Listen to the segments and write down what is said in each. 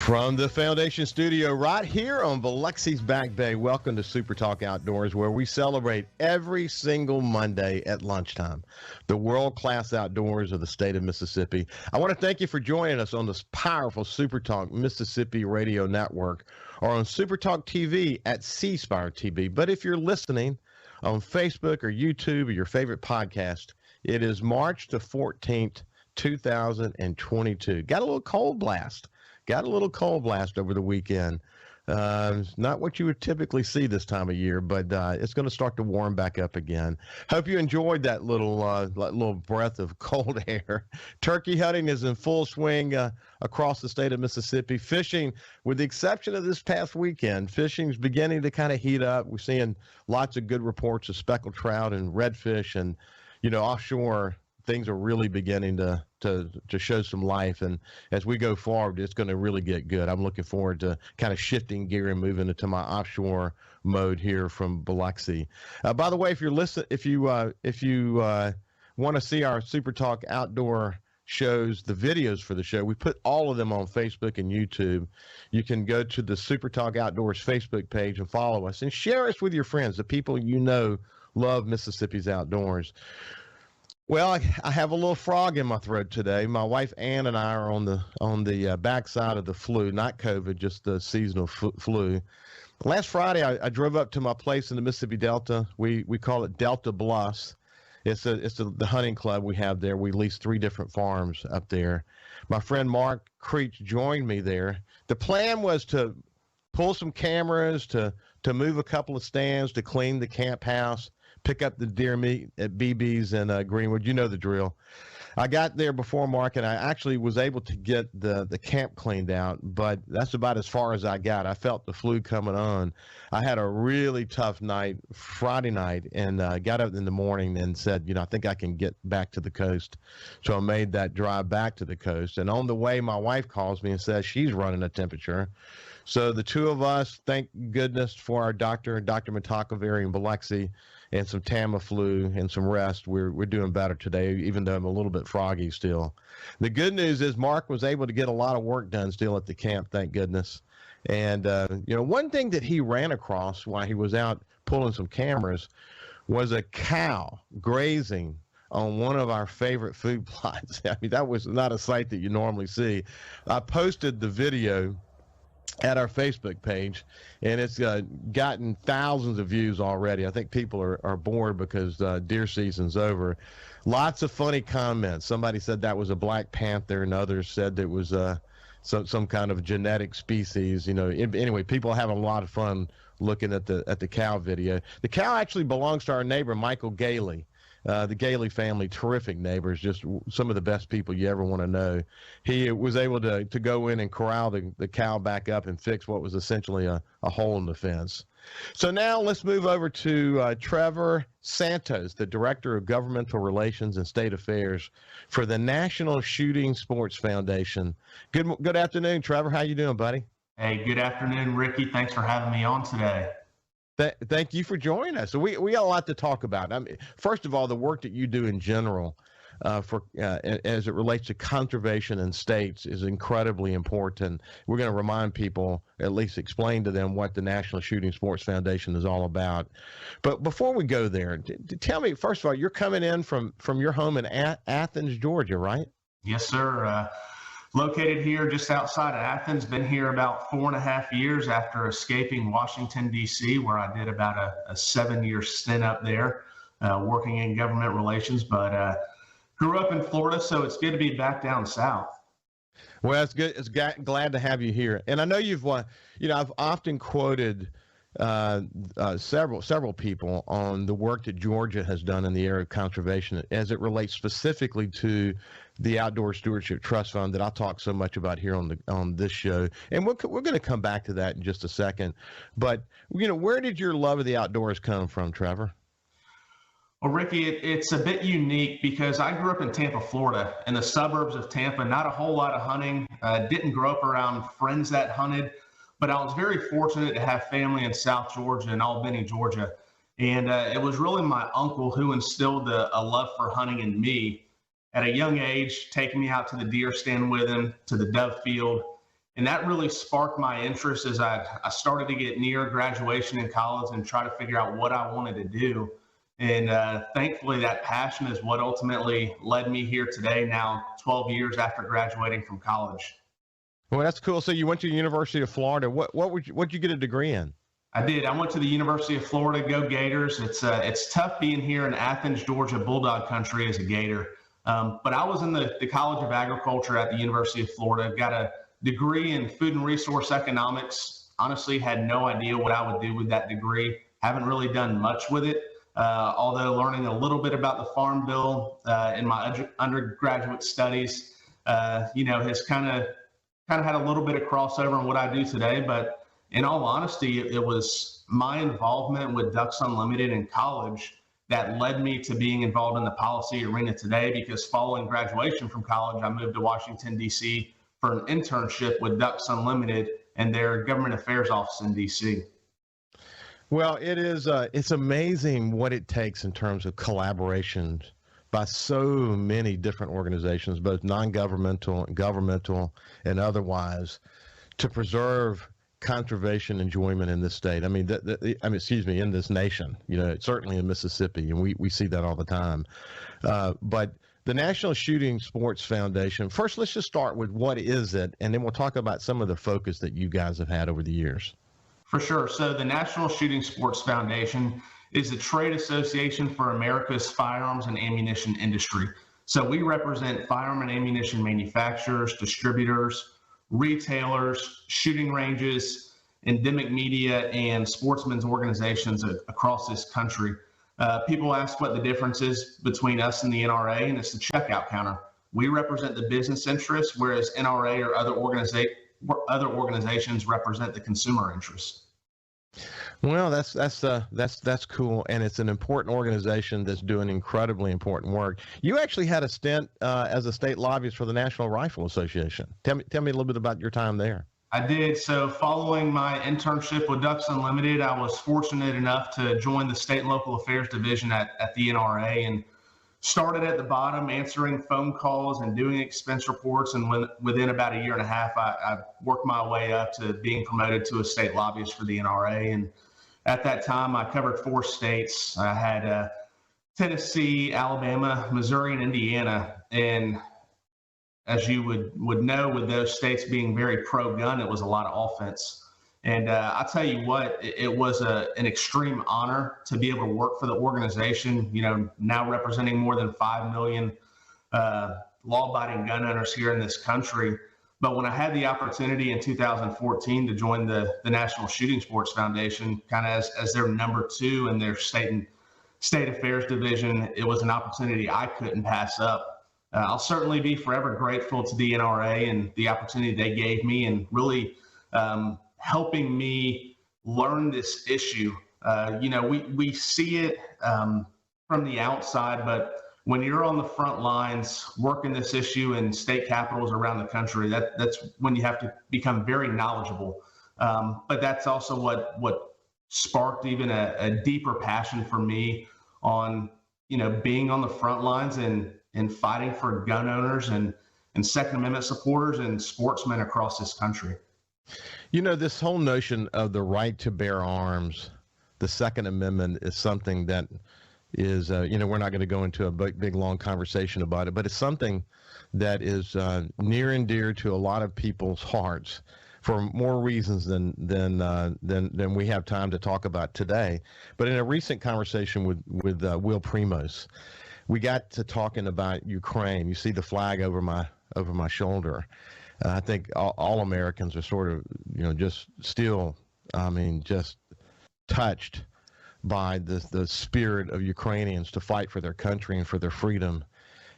From the Foundation Studio right here on Biloxi's Back Bay, welcome to SuperTalk Outdoors, where we celebrate every single Monday at lunchtime the world-class outdoors of the state of Mississippi. I want to thank you for joining us on this powerful SuperTalk Mississippi radio network or on SuperTalk TV at C Spire TV. But if you're listening on Facebook or YouTube or your favorite podcast, it is March the 14th, 2022. Got a little cold blast. Over the weekend. Not what you would typically see this time of year, but it's going to start to warm back up again. Hope you enjoyed that little breath of cold air. Turkey hunting is in full swing across the state of Mississippi. Fishing, with the exception of this past weekend, fishing is beginning to kind of heat up. We're seeing lots of good reports of speckled trout and redfish, and offshore things are really beginning to show some life. And as we go forward, it's going to really get good. I'm looking forward to kind of shifting gear and moving into my offshore mode here from Biloxi. By the way, if you want to see our Super Talk outdoor shows, the videos for the show, we put all of them on Facebook and YouTube. You can go to the Super Talk Outdoors Facebook page and follow us and share us with your friends, the people love Mississippi's outdoors. Well, I have a little frog in my throat today. My wife Ann and I are on the backside of the flu, not COVID, just the seasonal flu. Last Friday, I drove up to my place in the Mississippi Delta. We call it Delta Bluffs. It's the hunting club we have there. We lease 3 different farms up there. My friend Mark Creech joined me there. The plan was to pull some cameras, to move a couple of stands, to clean the camp house, pick up the deer meat at BB's and Greenwood. You know the drill. I got there before Mark, and I actually was able to get the camp cleaned out, but that's about as far as I got. I felt the flu coming on. I had a really tough night Friday night, and got up in the morning and said, I think I can get back to the coast. So I made that drive back to the coast. And on the way, my wife calls me and says she's running a temperature. So the two of us, thank goodness for our doctor, Dr. Matakavari in Biloxi, and some Tamiflu and some rest, we're doing better today, even though I'm a little bit froggy still. The good news is Mark was able to get a lot of work done still at the camp, thank goodness. And, one thing that he ran across while he was out pulling some cameras was a cow grazing on one of our favorite food plots. I mean, that was not a sight that you normally see. I posted the video at our Facebook page, and it's gotten thousands of views already. I think people are bored because deer season's over. Lots of funny comments. Somebody said that was a black panther, and others said it was some kind of genetic species. Anyway, people are having a lot of fun looking at the cow video. The cow actually belongs to our neighbor Michael Gailey. The Gailey family, terrific neighbors, just some of the best people you ever want to know. He was able to go in and corral the cow back up and fix what was essentially a hole in the fence. So now let's move over to Trevor Santos, the Director of Governmental Relations and State Affairs for the National Shooting Sports Foundation. Good afternoon, Trevor. How you doing, buddy? Hey, good afternoon, Ricky. Thanks for having me on today. Thank you for joining us. So we got a lot to talk about. I mean, first of all, the work that you do in general as it relates to conservation in states is incredibly important. We're going to remind people, at least explain to them what the National Shooting Sports Foundation is all about. But before we go there, tell me, first of all, you're coming in from your home in Athens, Georgia, right? Yes, sir. Located here just outside of Athens, been here about 4.5 years after escaping Washington, D.C., where I did about a 7-year stint up there working in government relations, but grew up in Florida, so it's good to be back down south. Well, it's good. It's glad to have you here. And I know I've often quoted several people on the work that Georgia has done in the area of conservation as it relates specifically to the Outdoor Stewardship Trust Fund that I talk so much about here on this show. And we're going to come back to that in just a second. But, where did your love of the outdoors come from, Trevor? Well, Ricky, it's a bit unique because I grew up in Tampa, Florida, in the suburbs of Tampa, not a whole lot of hunting. Didn't grow up around friends that hunted, but I was very fortunate to have family in South Georgia and Albany, Georgia. And it was really my uncle who instilled a love for hunting in me at a young age, taking me out to the deer stand with him, to the dove field. And that really sparked my interest as I started to get near graduation in college and try to figure out what I wanted to do. And thankfully, that passion is what ultimately led me here today, now 12 years after graduating from college. Well, that's cool. So you went to the University of Florida. What'd you get a degree in? I did. I went to the University of Florida. Go Gators! It's tough being here in Athens, Georgia, Bulldog country as a Gator. But I was in the College of Agriculture at the University of Florida. Got a degree in food and resource economics. Honestly, had no idea what I would do with that degree. Haven't really done much with it. Although learning a little bit about the Farm Bill in my undergraduate studies, has kind of had a little bit of crossover in what I do today. But in all honesty, it was my involvement with Ducks Unlimited in college that led me to being involved in the policy arena today, because following graduation from college, I moved to Washington, D.C. for an internship with Ducks Unlimited and their government affairs office in D.C. Well, it's amazing what it takes in terms of collaboration by so many different organizations, both non-governmental, governmental, and otherwise, to preserve conservation enjoyment in this state. I mean, in this nation, certainly in Mississippi, and we see that all the time. But the National Shooting Sports Foundation, first, let's just start with what is it, and then we'll talk about some of the focus that you guys have had over the years. For sure. So the National Shooting Sports Foundation is a trade association for America's firearms and ammunition industry. So we represent firearm and ammunition manufacturers, distributors, retailers, shooting ranges, endemic media, and sportsmen's organizations across this country. People ask what the difference is between us and the NRA, and it's the checkout counter. We represent the business interests, whereas NRA or other organizations represent the consumer interests. Well, that's cool, and it's an important organization that's doing incredibly important work. You actually had a stint as a state lobbyist for the National Rifle Association. Tell me a little bit about your time there. I did. So following my internship with Ducks Unlimited, I was fortunate enough to join the state and local affairs division at the NRA, and started at the bottom, answering phone calls and doing expense reports. And within about a year and a half, I worked my way up to being promoted to a state lobbyist for the NRA. And at that time, I covered 4 states. I had Tennessee, Alabama, Missouri, and Indiana. And as you would know, with those states being very pro-gun, it was a lot of offense. And I'll tell you what, it was an extreme honor to be able to work for the organization, now representing more than 5 million law-abiding gun owners here in this country. But when I had the opportunity in 2014 to join the National Shooting Sports Foundation, kind of as their number 2 in their state affairs division, it was an opportunity I couldn't pass up. I'll certainly be forever grateful to the NRA and the opportunity they gave me, and really helping me learn this issue. We see it from the outside, but when you're on the front lines working this issue in state capitals around the country, that's when you have to become very knowledgeable. But that's also what sparked even a deeper passion for me on, being on the front lines and fighting for gun owners and Second Amendment supporters and sportsmen across this country. This whole notion of the right to bear arms, the Second Amendment, is something that is, we're not going to go into a big, long conversation about it, but it's something that is near and dear to a lot of people's hearts for more reasons than we have time to talk about today. But in a recent conversation with Will Primos, we got to talking about Ukraine. You see the flag over my shoulder. I think all Americans are sort of, just touched by the spirit of Ukrainians to fight for their country and for their freedom.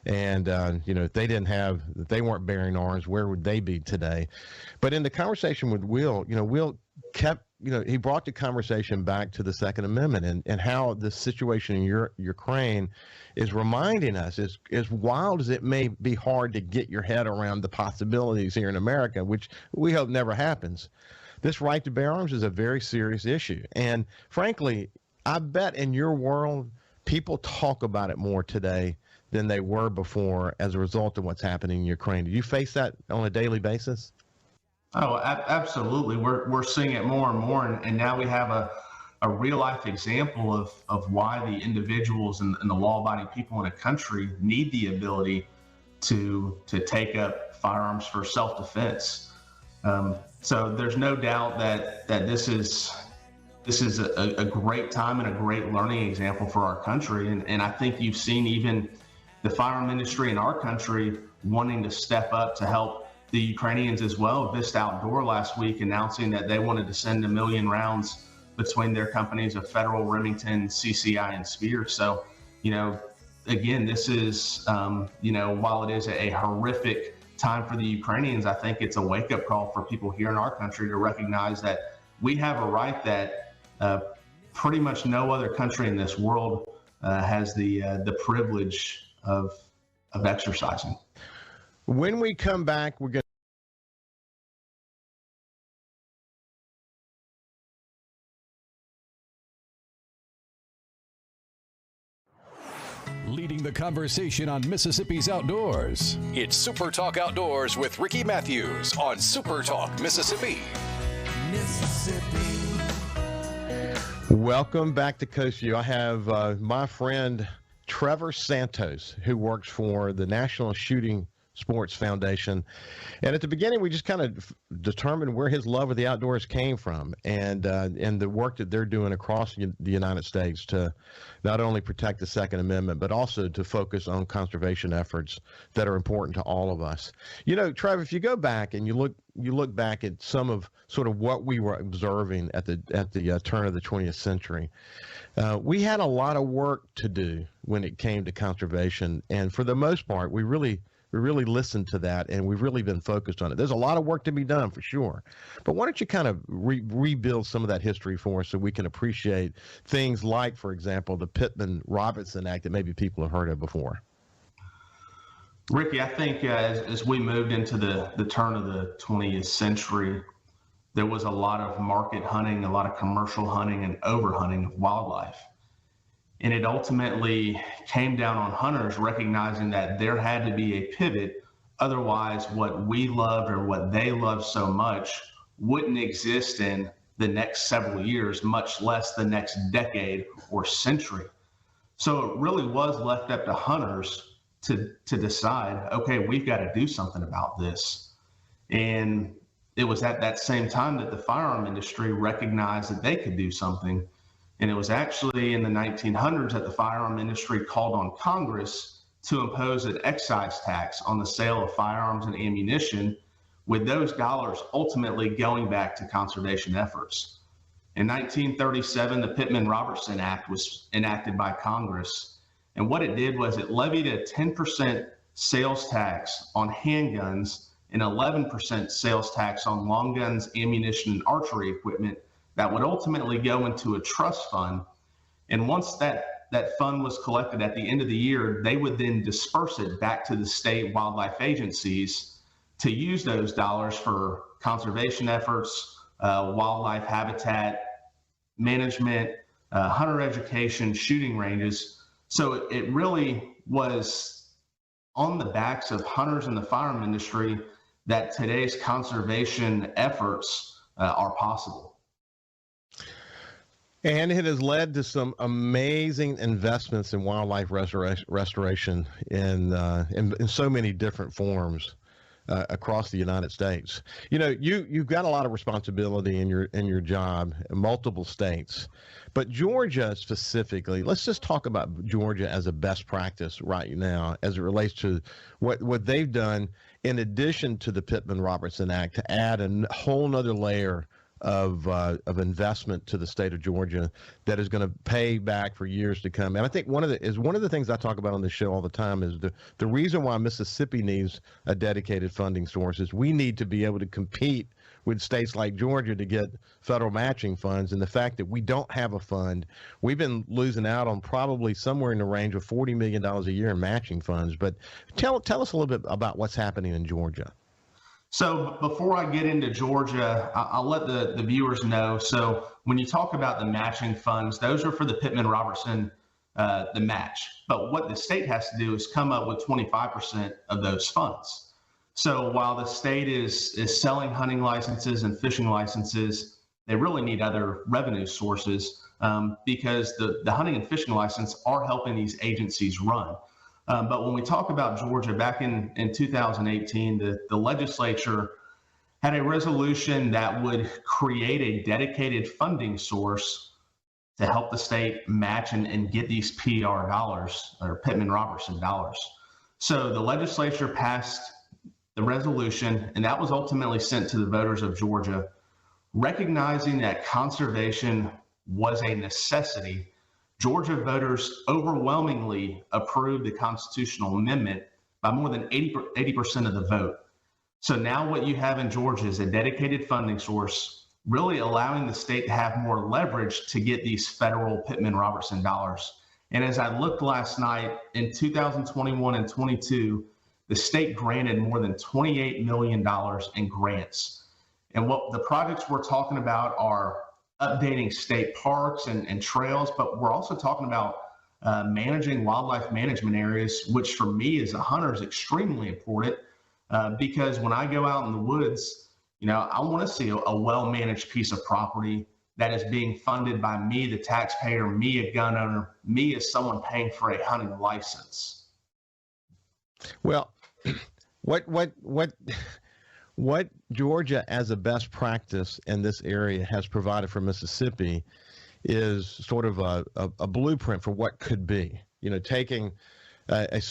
And, if they weren't bearing arms, where would they be today? But in the conversation with Will, Will kept, he brought the conversation back to the Second Amendment and how the situation in Ukraine is reminding us, as wild as it may be hard to get your head around the possibilities here in America, which we hope never happens. This right to bear arms is a very serious issue. And frankly, I bet in your world, people talk about it more today than they were before as a result of what's happening in Ukraine. Do you face that on a daily basis? Absolutely. We're seeing it more and more, and now we have a real life example of why the individuals and the law-abiding people in a country need the ability to take up firearms for self-defense. So there's no doubt that this is a great time and a great learning example for our country. And I think you've seen even the firearm industry in our country wanting to step up to help the Ukrainians as well. Vista Outdoor last week announcing that they wanted to send 1 million rounds between their companies of Federal, Remington, CCI, and Spear. So, again, this is, while it is a horrific time for the Ukrainians, I think it's a wake-up call for people here in our country to recognize that we have a right that pretty much no other country in this world has the privilege of exercising. When we come back, we're going leading the conversation on Mississippi's outdoors. It's Super Talk Outdoors with Ricky Matthews on Super Talk Mississippi. Welcome back to Coast View. I have my friend Trevor Santos, who works for the National Shooting Sports Foundation. And at the beginning, we just kind of determined where his love of the outdoors came from and the work that they're doing across the United States to not only protect the Second Amendment, but also to focus on conservation efforts that are important to all of us. Trevor, if you go back and you look back at some of sort of what we were observing at the turn of the 20th century, we had a lot of work to do when it came to conservation. And for the most part, we really listened to that, and we've really been focused on it. There's a lot of work to be done for sure. But why don't you kind of rebuild some of that history for us so we can appreciate things like, for example, the Pittman-Robertson Act that maybe people have heard of before? Ricky, I think as we moved into the turn of the 20th century, there was a lot of market hunting, a lot of commercial hunting, and overhunting of wildlife. And it ultimately came down on hunters recognizing that there had to be a pivot. Otherwise, what we loved or what they loved so much wouldn't exist in the next several years, much less the next decade or century. So it really was left up to hunters to decide, okay, we've got to do something about this. And it was at that same time that the firearm industry recognized that they could do something. And it was actually in the 1900s that the firearm industry called on Congress to impose an excise tax on the sale of firearms and ammunition, with those dollars ultimately going back to conservation efforts. In 1937, the Pitman-Robertson Act was enacted by Congress. And what it did was it levied a 10% sales tax on handguns and 11% sales tax on long guns, ammunition, and archery equipment that would ultimately go into a trust fund. And once that fund was collected at the end of the year, they would then disperse it back to the state wildlife agencies to use those dollars for conservation efforts, wildlife habitat management, hunter education, shooting ranges. So it really was on the backs of hunters in the firearm industry that today's conservation efforts are possible. And it has led to some amazing investments in wildlife restoration in so many different forms across the United States. You've got a lot of responsibility in your job in multiple states, but Georgia specifically. Let's just talk about Georgia as a best practice right now as it relates to what they've done in addition to the Pittman-Robertson Act to add a whole nother layer of investment to the state of Georgia that is going to pay back for years to come. And I think one of the things I talk about on this show all the time is the reason why Mississippi needs a dedicated funding source is we need to be able to compete with states like Georgia to get federal matching funds. And the fact that we don't have a fund, we've been losing out on probably somewhere in the range of $40 million a year in matching funds. But tell us a little bit about what's happening in Georgia. So before I get into Georgia, I'll let the viewers know. So when you talk about the matching funds, those are for the Pittman-Robertson, the match. But what the state has to do is come up with 25% of those funds. So while the state is selling hunting licenses and fishing licenses, they really need other revenue sources because the hunting and fishing license are helping these agencies run. But when we talk about Georgia, back in 2018, the legislature had a resolution that would create a dedicated funding source to help the state match and get these PR dollars, or Pittman-Robertson dollars. So the legislature passed the resolution, and that was ultimately sent to the voters of Georgia, recognizing that conservation was a necessity. Georgia voters overwhelmingly approved the constitutional amendment by more than 80% of the vote. So now what you have in Georgia is a dedicated funding source, really allowing the state to have more leverage to get these federal Pittman-Robertson dollars. And as I looked last night, in 2021 and 22, the state granted more than $28 million in grants. And what the projects we're talking about are updating state parks and trails, but we're also talking about managing wildlife management areas, which for me as a hunter is extremely important because when I go out in the woods, I want to see a well-managed piece of property that is being funded by me, the taxpayer, me, a gun owner, me as someone paying for a hunting license. Well, what Georgia as a best practice in this area has provided for Mississippi is sort of a blueprint for what could be, taking a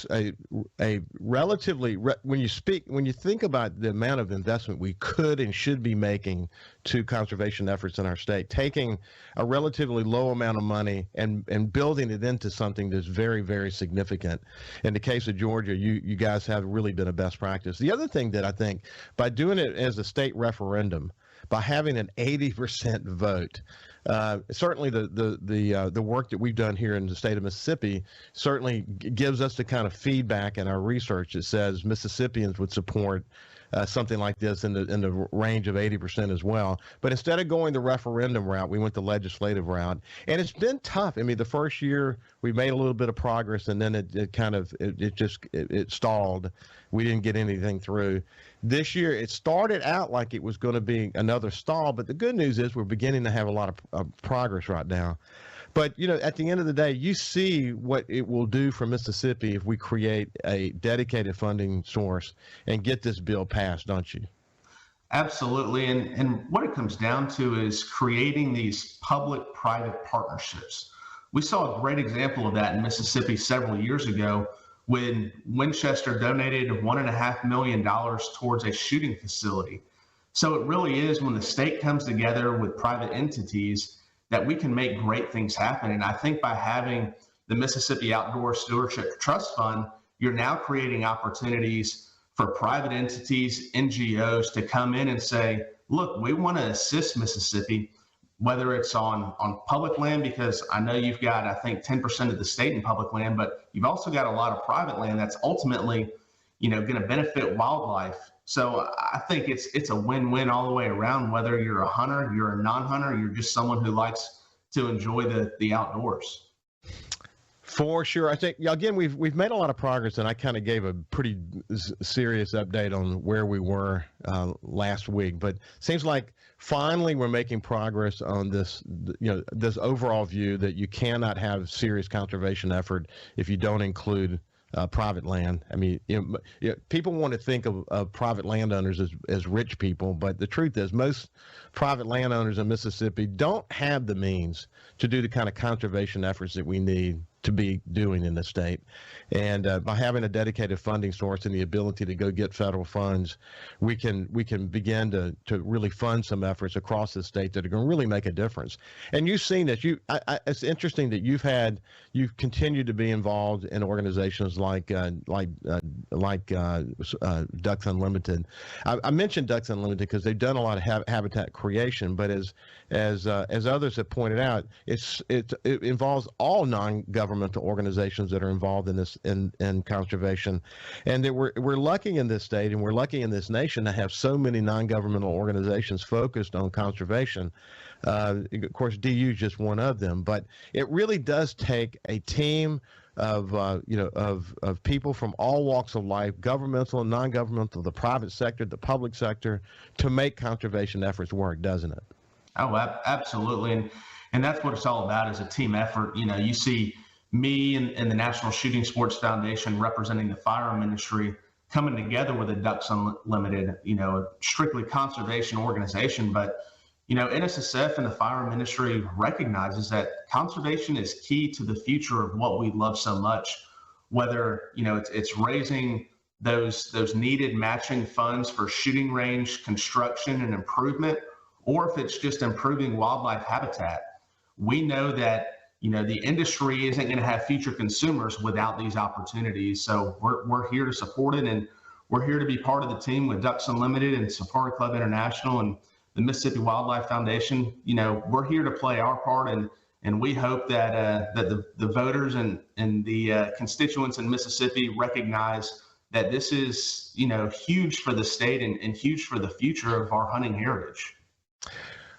relatively, when you think about the amount of investment we could and should be making to conservation efforts in our state, taking a relatively low amount of money and building it into something that's very, very significant. In the case of Georgia, you guys have really been a best practice. The other thing that I think, by doing it as a state referendum, by having an 80% vote, certainly the work that we've done here in the state of Mississippi certainly gives us the kind of feedback in our research that says Mississippians would support something like this in the range of 80% as well. But instead of going the referendum route, we went the legislative route, and it's been tough. I mean, the first year we made a little bit of progress, and then it stalled. We didn't get anything through. This year, it started out like it was going to be another stall, but the good news is we're beginning to have a lot of progress right now. But, at the end of the day, you see what it will do for Mississippi if we create a dedicated funding source and get this bill passed, don't you? Absolutely. And what it comes down to is creating these public-private partnerships. We saw a great example of that in Mississippi several years ago when Winchester donated $1.5 million towards a shooting facility. So it really is when the state comes together with private entities that we can make great things happen. And I think by having the Mississippi Outdoor Stewardship Trust Fund, you're now creating opportunities for private entities, NGOs to come in and say, look, we want to assist Mississippi, whether it's on public land, because I know you've got, I think, 10% of the state in public land, but you've also got a lot of private land that's ultimately, going to benefit wildlife. So I think it's a win-win all the way around, whether you're a hunter, you're a non-hunter, you're just someone who likes to enjoy the outdoors. For sure. I think, again, we've made a lot of progress, and I kind of gave a pretty serious update on where we were last week. But it seems like finally we're making progress on this, this overall view that you cannot have serious conservation effort if you don't include private land. I mean, people want to think of private landowners as rich people, but the truth is most private landowners in Mississippi don't have the means to do the kind of conservation efforts that we need to be doing in the state. And by having a dedicated funding source and the ability to go get federal funds, we can begin to really fund some efforts across the state that are going to really make a difference. And you've seen that. It's interesting that you've continued to be involved in organizations like Ducks Unlimited. I mentioned Ducks Unlimited because they've done a lot of habitat creation, but as others have pointed out, it involves all non-governmental organizations that are involved in this in conservation, and that we're lucky in this state and we're lucky in this nation to have so many non-governmental organizations focused on conservation. Of course, DU is just one of them, but it really does take a team of people from all walks of life, governmental and non-governmental, the private sector, the public sector, to make conservation efforts work, doesn't it? Oh, absolutely. And that's what it's all about, is a team effort. You see me and the National Shooting Sports Foundation representing the firearm industry coming together with a Ducks Unlimited, a strictly conservation organization. But, NSSF and the firearm industry recognizes that conservation is key to the future of what we love so much, whether, it's raising those needed matching funds for shooting range construction and improvement, or if it's just improving wildlife habitat. We know that, the industry isn't going to have future consumers without these opportunities. So we're here to support it, and we're here to be part of the team with Ducks Unlimited and Safari Club International and the Mississippi Wildlife Foundation. We're here to play our part, and we hope that the voters and the constituents in Mississippi recognize that this is, huge for the state and huge for the future of our hunting heritage.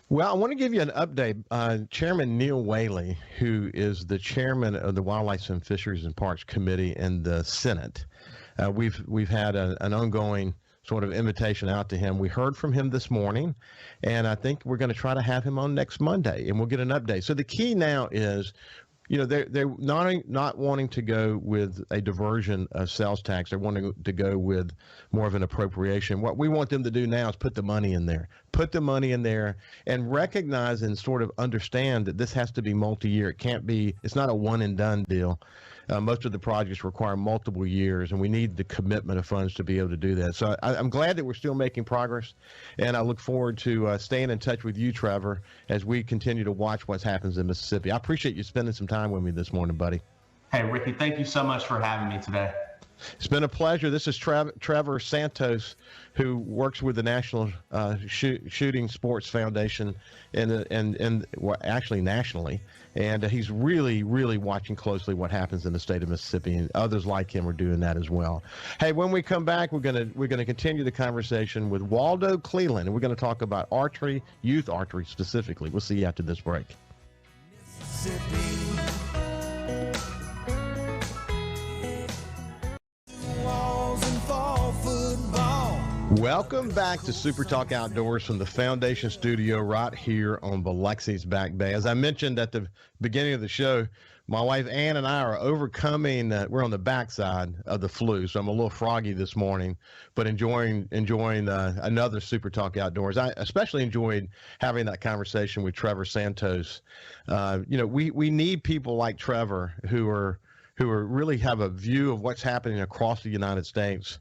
Well, I want to give you an update. Chairman Neil Whaley, who is the chairman of the Wildlife and Fisheries and Parks Committee in the Senate, we've had an ongoing sort of invitation out to him. We heard from him this morning, and I think we're going to try to have him on next Monday, and we'll get an update. So the key now is, they're not wanting to go with a diversion of sales tax. They're wanting to go with more of an appropriation. What we want them to do now is put the money in there. Put the money in there and recognize and sort of understand that this has to be multi-year. It's not a one and done deal. Most of the projects require multiple years, and we need the commitment of funds to be able to do that. So I'm glad that we're still making progress, and I look forward to staying in touch with you, Trevor, as we continue to watch what happens in Mississippi. I appreciate you spending some time with me this morning, buddy. Hey, Ricky, thank you so much for having me today. It's been a pleasure. This is Trevor Santos, who works with the National Shooting Sports Foundation and actually nationally. And he's really, really watching closely what happens in the state of Mississippi, and others like him are doing that as well. Hey, when we come back, we're gonna continue the conversation with Waldo Cleveland, and we're going to talk about archery, youth archery specifically. We'll see you after this break. Welcome back to Super Talk Outdoors from the Foundation Studio right here on Biloxi's Back Bay. As I mentioned at the beginning of the show, my wife Ann and I are overcoming, we're on the backside of the flu, so I'm a little froggy this morning, but enjoying another Super Talk Outdoors. I especially enjoyed having that conversation with Trevor Santos. We need people like Trevor who really have a view of what's happening across the United States.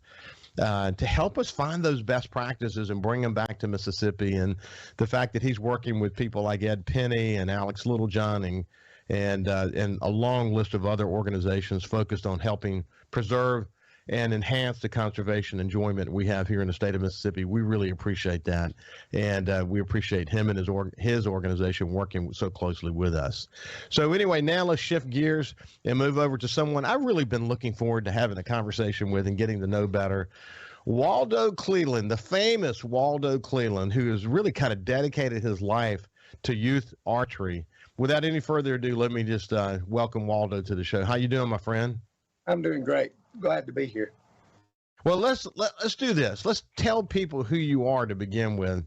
To help us find those best practices and bring them back to Mississippi. And the fact that he's working with people like Ed Penny and Alex Littlejohn and a long list of other organizations focused on helping preserve and enhance the conservation enjoyment we have here in the state of Mississippi. We really appreciate that. And we appreciate him and his organization working so closely with us. So anyway, now let's shift gears and move over to someone I've really been looking forward to having a conversation with and getting to know better. Waldo Cleveland, the famous Waldo Cleveland, who has really kind of dedicated his life to youth archery. Without any further ado, let me just welcome Waldo to the show. How you doing, my friend? I'm doing great. Glad to be here. Well, let's do this. Let's tell people who you are to begin with.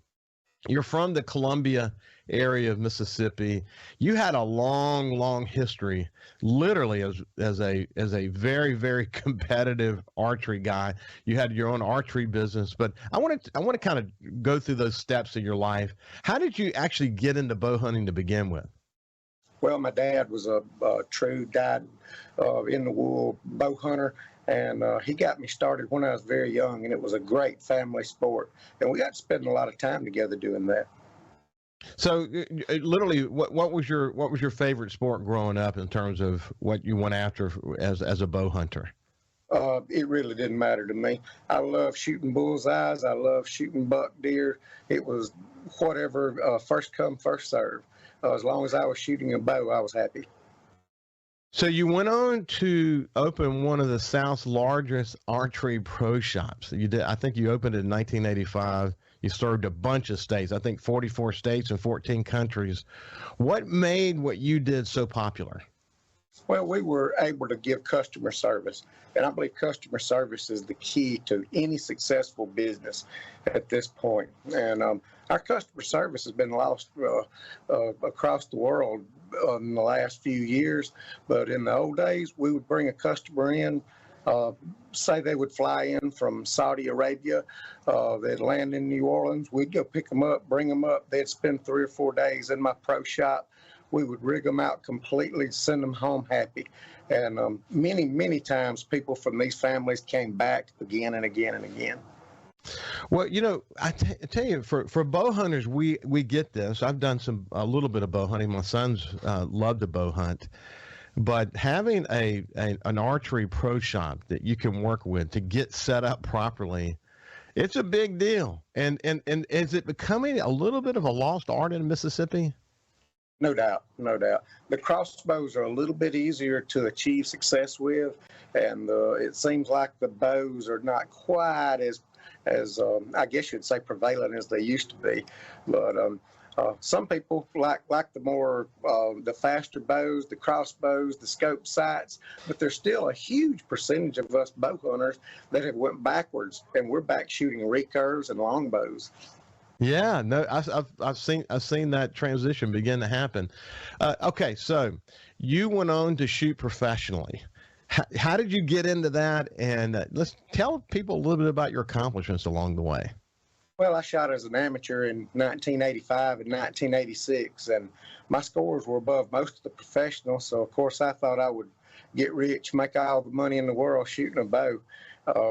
You're from the Columbia area of Mississippi. You had a long history, literally as a very, very competitive archery guy. You had your own archery business, but I want to kind of go through those steps of your life. How did you actually get into bow hunting to begin with? Well, my dad was a true dyed in the wool bow hunter. And he got me started when I was very young, and it was a great family sport. And we got to spend a lot of time together doing that. So, literally, what was your favorite sport growing up in terms of what you went after as a bow hunter? It really didn't matter to me. I love shooting bullseyes. I love shooting buck deer. It was whatever, first come, first serve. As long as I was shooting a bow, I was happy. So you went on to open one of the South's largest archery pro shops. You did. I think you opened it in 1985. You served a bunch of states, I think 44 states and 14 countries. What made what you did so popular? Well, we were able to give customer service, and I believe customer service is the key to any successful business at this point. And our customer service has been lost across the world in the last few years. But in the old days, we would bring a customer in, say they would fly in from Saudi Arabia, they'd land in New Orleans. We'd go pick them up, bring them up. They'd spend 3 or 4 days in my pro shop. We would rig them out completely, send them home happy. And many, many times people from these families came back again and again and again. Well, I tell you, for bow hunters, we get this. I've done a little bit of bow hunting. My sons love to bow hunt. But having an archery pro shop that you can work with to get set up properly, it's a big deal. And is it becoming a little bit of a lost art in Mississippi? No doubt, no doubt. The crossbows are a little bit easier to achieve success with, and it seems like the bows are not quite as I guess you'd say prevalent as they used to be. But some people like the faster bows, the crossbows, the scope sights, but there's still a huge percentage of us bow hunters that have went backwards, and we're back shooting recurves and longbows. Yeah, no, I've seen that transition begin to happen. Okay, so you went on to shoot professionally. How did you get into that? And let's tell people a little bit about your accomplishments along the way. Well, I shot as an amateur in 1985 and 1986, and my scores were above most of the professionals. So, of course, I thought I would get rich, make all the money in the world shooting a bow.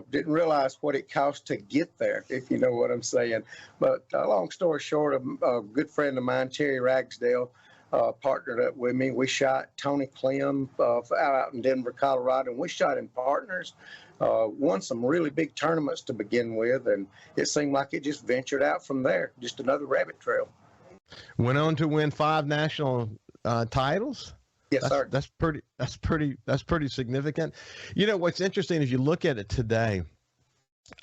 Didn't realize what it cost to get there, if you know what I'm saying. But long story short, a good friend of mine, Terry Ragsdale, partnered up with me. We shot Tony Cleland out in Denver, Colorado, and we shot in partners. Won some really big tournaments to begin with, and it seemed like it just ventured out from there, just another rabbit trail. Went on to win 5 national titles. Yes, sir. That's pretty significant. What's interesting is you look at it today.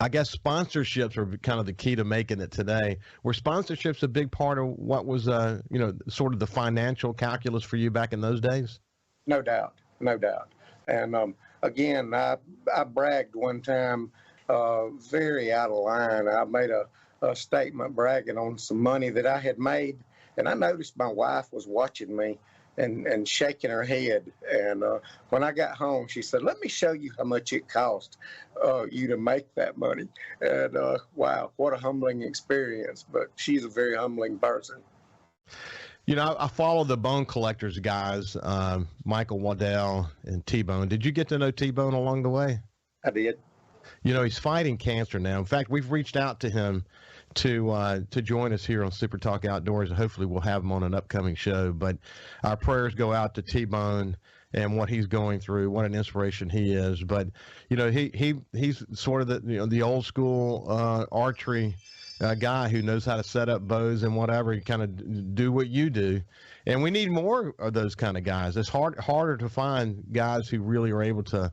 I guess sponsorships are kind of the key to making it today. Were sponsorships a big part of what was, sort of the financial calculus for you back in those days? No doubt, no doubt. And again, I bragged one time, very out of line. I made a statement bragging on some money that I had made, and I noticed my wife was watching me and shaking her head. And when I got home, she said, "Let me show you how much it cost you to make that money." And wow, what a humbling experience. But she's a very humbling person. I follow the bone collectors guys, Michael Waddell and T-Bone. Did you get to know T-Bone along the way? I did. He's fighting cancer now. In fact, we've reached out to him to join us here on Super Talk Outdoors. Hopefully we'll have him on an upcoming show. But our prayers go out to T-Bone and what he's going through. What an inspiration he is. But he's sort of the old school archery guy who knows how to set up bows and whatever. You kind of do what you do, and we need more of those kind of guys. It's harder to find guys who really are able to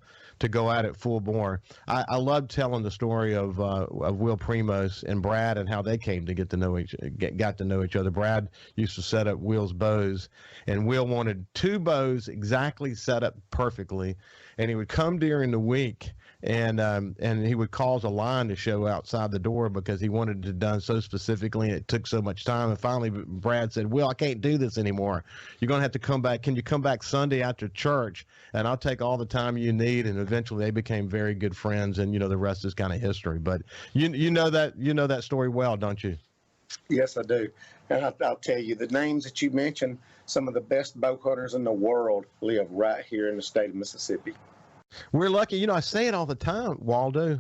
go at it full bore. I love telling the story of Will Primos and Brad and how they came to got to know each other. Brad used to set up Will's bows, and Will wanted 2 bows exactly set up perfectly, and he would come during the week and he would cause a line to show outside the door because he wanted it done so specifically, and it took so much time. And finally, Brad said, "Will, I can't do this anymore. You're going to have to come back. Can you come back Sunday after church, and I'll take all the time you need?" And eventually they became very good friends, and the rest is kind of history. But you know that story well, don't you? Yes, I do. And I'll tell you, the names that you mentioned, some of the best bow hunters in the world live right here in the state of Mississippi. We're lucky. I say it all the time, Waldo,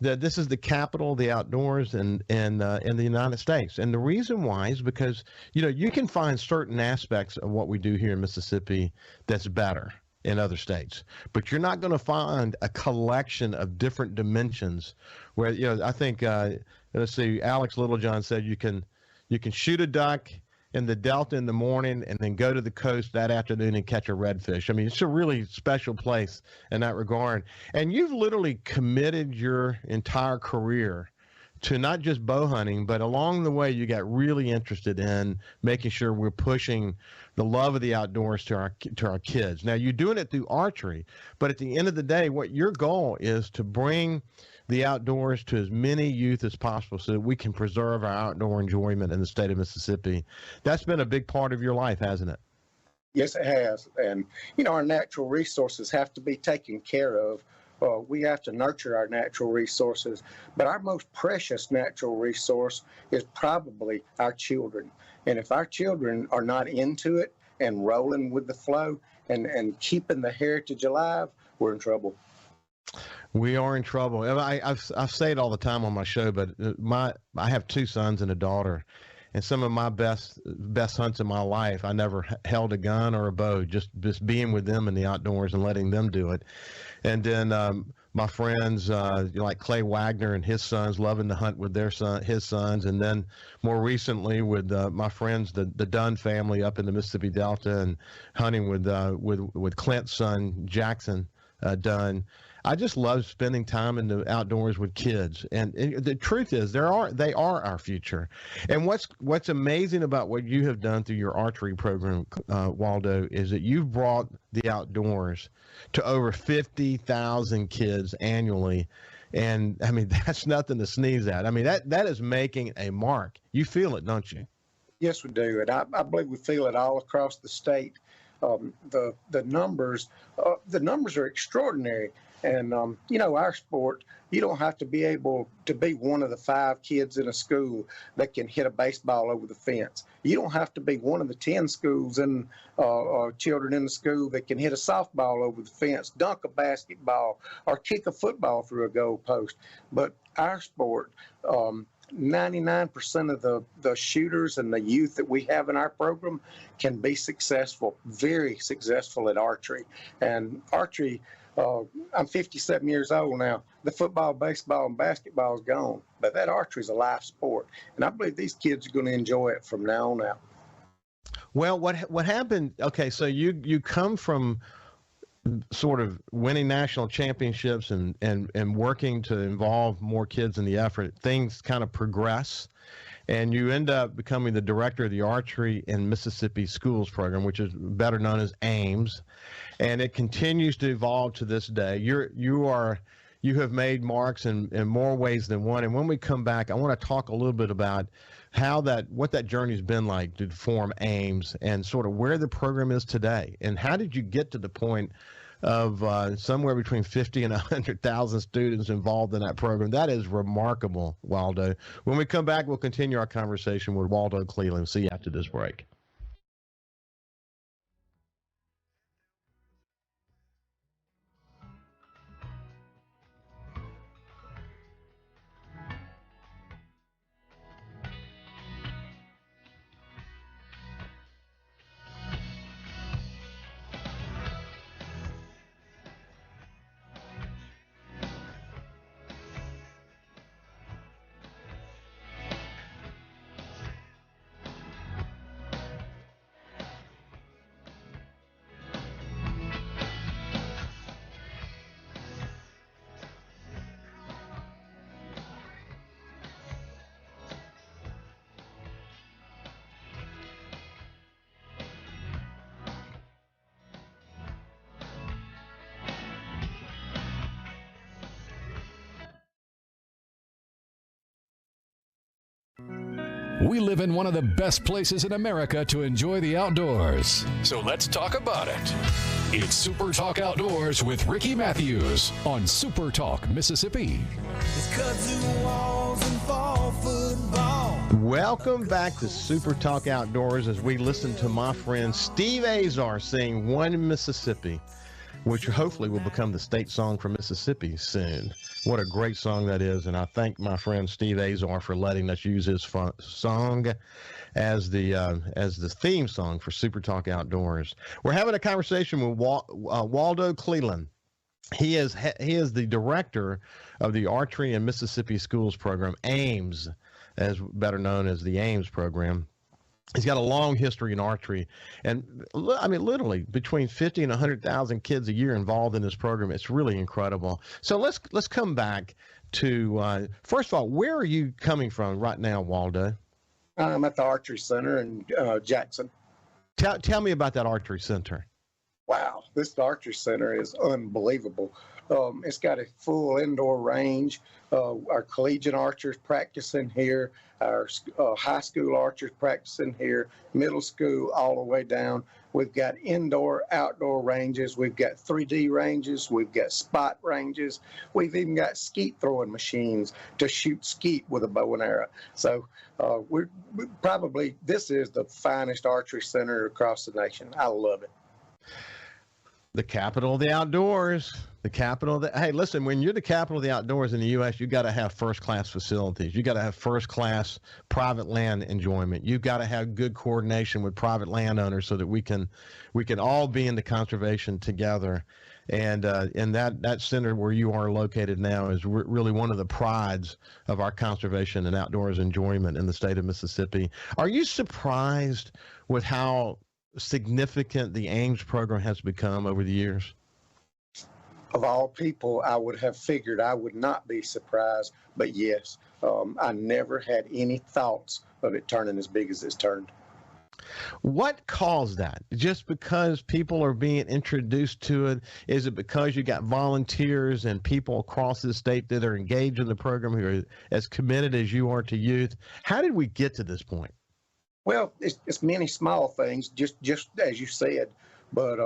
that this is the capital of the outdoors in the United States. And the reason why is because, you can find certain aspects of what we do here in Mississippi that's better in other states, but you're not going to find a collection of different dimensions where, I think, let's see, Alex Littlejohn said you can shoot a duck in the Delta in the morning and then go to the coast that afternoon and catch a redfish. I mean, it's a really special place in that regard. And you've literally committed your entire career to not just bow hunting, but along the way, you got really interested in making sure we're pushing the love of the outdoors to our kids. Now, you're doing it through archery, but at the end of the day, what your goal is to bring the outdoors to as many youth as possible so that we can preserve our outdoor enjoyment in the state of Mississippi. That's been a big part of your life, hasn't it? Yes, it has. And, our natural resources have to be taken care of. We have to nurture our natural resources, but our most precious natural resource is probably our children. And if our children are not into it and rolling with the flow and keeping the heritage alive, we're in trouble. We are in trouble. I say it all the time on my show, but I have 2 sons and a daughter, and some of my best hunts in my life, I never held a gun or a bow, just being with them in the outdoors and letting them do it. And then my friends, like Clay Wagner and his sons, loving to hunt with his sons, and then more recently with my friends, the Dunn family up in the Mississippi Delta, and hunting with Clint's son Jackson Dunn. I just love spending time in the outdoors with kids, and the truth is, they are our future. And what's amazing about what you have done through your archery program, Waldo, is that you've brought the outdoors to over 50,000 kids annually, and I mean that's nothing to sneeze at. I mean that is making a mark. You feel it, don't you? Yes, we do, and I believe we feel it all across the state. The numbers are extraordinary. And, our sport, you don't have to be able to be one of the 5 kids in a school that can hit a baseball over the fence. You don't have to be one of the 10 schools and children in the school that can hit a softball over the fence, dunk a basketball, or kick a football through a goal post. But our sport, 99% of the shooters and the youth that we have in our program can be successful, very successful at archery. And archery, I'm 57 years old now. The football, baseball, and basketball is gone, but that archery is a life sport, and I believe these kids are going to enjoy it from now on out. Well, what happened? Okay, so you come from sort of winning national championships and working to involve more kids in the effort. Things kind of progress, and you end up becoming the director of the Archery in Mississippi Schools program, which is better known as AIMS, and it continues to evolve to this day. You have made marks in more ways than one. And when we come back, I want to talk a little bit about what that journey's been like to form AIMS and sort of where the program is today, and how did you get to the point of somewhere between 50 and 100,000 students involved in that program. That is remarkable, Waldo. When we come back, we'll continue our conversation with Waldo Cleveland. See you after this break. We live in one of the best places in America to enjoy the outdoors. So let's talk about it. It's Super Talk Outdoors with Ricky Matthews on Super Talk, Mississippi. Welcome back to Super Talk Outdoors as we listen to my friend Steve Azar sing One Mississippi, which hopefully will become the state song for Mississippi soon. What a great song that is, and I thank my friend Steve Azar for letting us use his song as the theme song for Super Talk Outdoors. We're having a conversation with Waldo Cleveland. He is the director of the Archery in Mississippi Schools program, AIMS, as better known as the AIMS program. He's got a long history in archery, and I mean, literally between 50 and 100,000 kids a year involved in this program. It's really incredible. So let's come back first of all, where are you coming from right now, Waldo? I'm at the Archery Center in Jackson. Tell me about that Archery Center. Wow, this Archery Center is unbelievable. It's got a full indoor range. Our collegiate archers practicing here, our high school archers practicing here, middle school all the way down. We've got indoor, outdoor ranges. We've got 3D ranges. We've got spot ranges. We've even got skeet throwing machines to shoot skeet with a bow and arrow. So we probably, this is the finest archery center across the nation. I love it. The capital of the outdoors. The capital of the, hey, listen, when you're the capital of the outdoors in the U.S., you got to have first-class facilities. You got to have first-class private land enjoyment. You've got to have good coordination with private landowners so that we can all be into conservation together. And that center where you are located now is really one of the prides of our conservation and outdoors enjoyment in the state of Mississippi. Are you surprised with how significant the Ames program has become over the years? Of all people, I would have figured I would not be surprised, but yes, I never had any thoughts of it turning as big as it's turned. What caused that? Just because people are being introduced to it? Is it because you got volunteers and people across the state that are engaged in the program who are as committed as you are to youth? How did we get to this point? Well, it's many small things, just as you said, but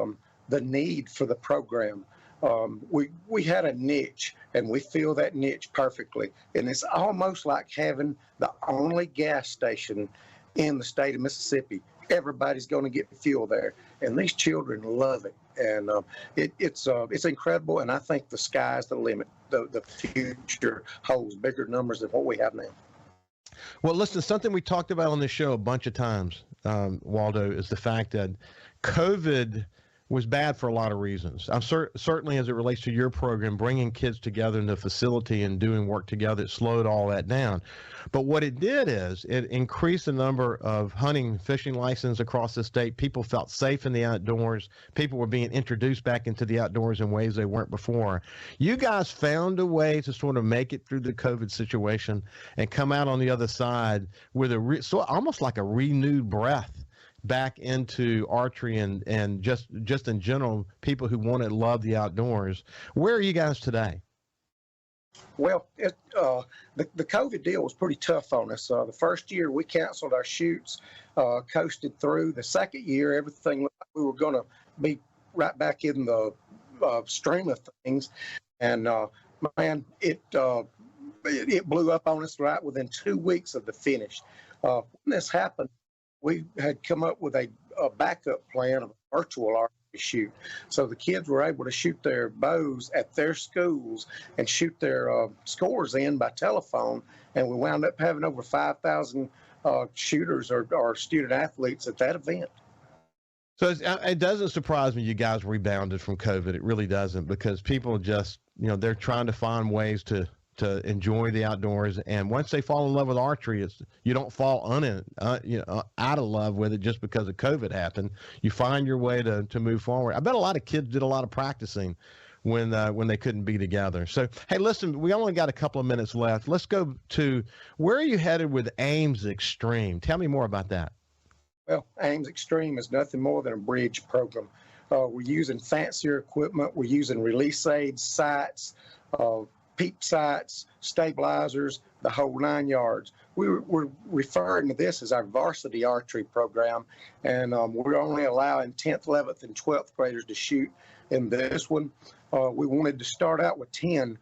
the need for the program. We had a niche, and we fill that niche perfectly. And it's almost like having the only gas station in the state of Mississippi. Everybody's going to get fuel there, and these children love it. And it's incredible, and I think the sky's the limit. The future holds bigger numbers than what we have now. Well, listen, something we talked about on this show a bunch of times, Waldo, is the fact that COVID was bad for a lot of reasons. I'm certainly, as it relates to your program, bringing kids together in the facility and doing work together, it slowed all that down. But what it did is it increased the number of hunting and fishing licenses across the state. People felt safe in the outdoors. People were being introduced back into the outdoors in ways they weren't before. You guys found a way to sort of make it through the COVID situation and come out on the other side with almost like a renewed breath back into archery and just in general, people who want to love the outdoors. Where are you guys today? Well, the COVID deal was pretty tough on us. The first year we canceled our shoots, coasted through. The second year, everything looked like we were going to be right back in the stream of things. And man, it blew up on us right within 2 weeks of the finish. When this happened, we had come up with a backup plan of a virtual archery shoot. So the kids were able to shoot their bows at their schools and shoot their scores in by telephone. And we wound up having over 5,000 shooters or student athletes at that event. So it doesn't surprise me you guys rebounded from COVID. It really doesn't, because people just, they're trying to find ways to enjoy the outdoors, and once they fall in love with archery, you don't fall out of love with it just because of COVID happened. You find your way to move forward. I bet a lot of kids did a lot of practicing when they couldn't be together. So, hey, listen, we only got a couple of minutes left. Let's go to, where are you headed with Ames Extreme? Tell me more about that. Well, Ames Extreme is nothing more than a bridge program. We're using fancier equipment. We're using release aids, sights, peep sights, stabilizers, the whole 9 yards. We're referring to this as our varsity archery program, and we're only allowing 10th, 11th, and 12th graders to shoot in this one. We wanted to start out with 10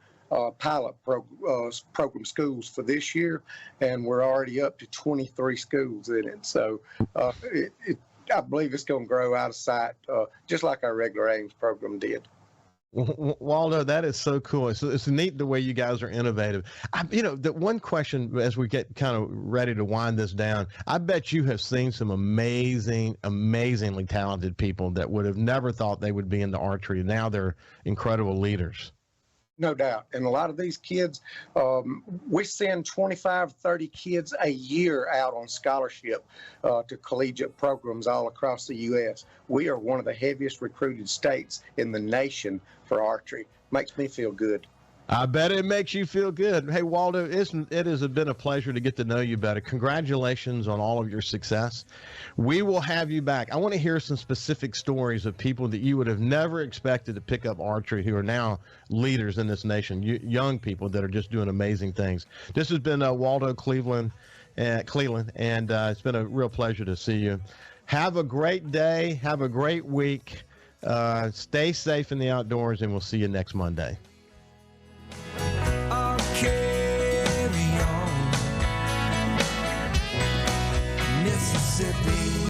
pilot program schools for this year, and we're already up to 23 schools in it. So I believe it's going to grow out of sight, just like our regular Ames program did. Waldo, that is so cool. It's neat the way you guys are innovative. The one question as we get kind of ready to wind this down, I bet you have seen some amazingly talented people that would have never thought they would be into archery. Now they're incredible leaders. No doubt. And a lot of these kids, we send 25, 30 kids a year out on scholarship to collegiate programs all across the U.S. We are one of the heaviest recruited states in the nation for archery. Makes me feel good. I bet it makes you feel good. Hey, Waldo, it has been a pleasure to get to know you better. Congratulations on all of your success. We will have you back. I want to hear some specific stories of people that you would have never expected to pick up archery who are now leaders in this nation, young people that are just doing amazing things. This has been Waldo Cleveland, and it's been a real pleasure to see you. Have a great day. Have a great week. Stay safe in the outdoors, and we'll see you next Monday. Mississippi.